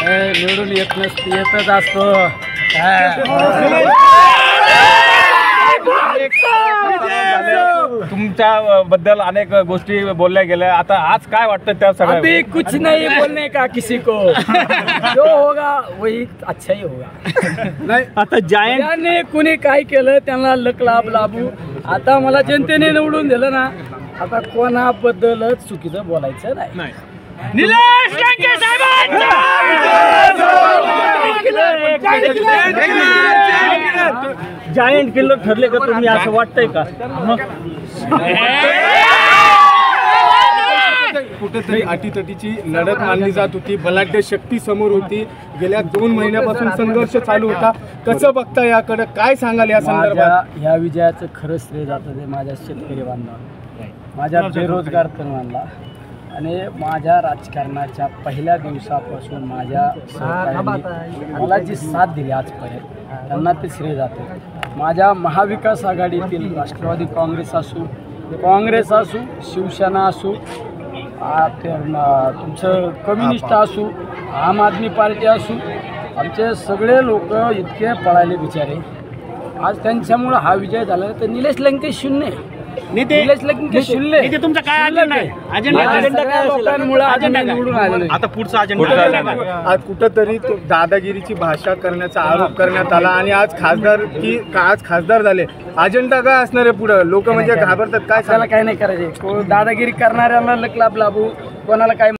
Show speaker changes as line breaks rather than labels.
निवडून येतच असतो।
तुमच्या बद्दल अनेक गोष्टी बोलल्या गेल्या, आता आज काय वाटतं त्या सगळ्या?
अभी कुछ नहीं बोलने का किसी को, जो होगा वही अच्छा ही होगा।
नाही आता जायंट
ज्याने कुणी काय केलं त्यांना लक लाभ लाभू। आता मला जनतेने निवडून दिलं ना, आता कोणाबद्दलच चुकीचं बोलायचं नाही।
निलेश लंके जायंट किल्लर ठरले का तुम्ही, असं वाटतंय का?
कुठेतरी अटीतटीची लढत मानली जात होती, बलाढ्य शक्ती समोर होती, गेल्या 2 महिन्यापासून संघर्ष चालू होता। कसं बघता याकडे, काय सांगाल या संदर्भात?
या विजयाचं खरं श्रेय जातं ते माझ्या शेतकरी बांधवांना, माझ्या बेरोजगार तरुणांना आणि माझ्या राजकारणाच्या पहिल्या दिवसापासून माझ्या सहकार्यांनी मला जी साथ दिली आजपर्यंत त्यांना ते श्रेय जातं। माझ्या महाविकास आघाडीतील राष्ट्रवादी काँग्रेस असू, शिवसेना असू, तुमचं कम्युनिस्ट असू, आम आदमी पार्टी असू, आमचे सगळे लोक इतके पळाले बिचारे, आज त्यांच्यामुळं हा विजय झाला। तर निलेश लंके शून्य, निलेश लंके शून्य।
तुमचा काय अजेंडा आहे?
अजेंडा काय लोकांमुळे अजेंडा निवडून आलेलो।
आता पुढचा अजेंडा
आज कुठंतरी तो दादागिरीची भाषा करण्याचा आरोप करण्यात आला आणि आज खासदार झाले। अजेंडा काय असणार आहे पुढे? लोक म्हणजे घाबरतात, काय
त्याला काय नाही करायचे, दादागिरी करणाऱ्याला लक लाभ लाभू, कोणाला काय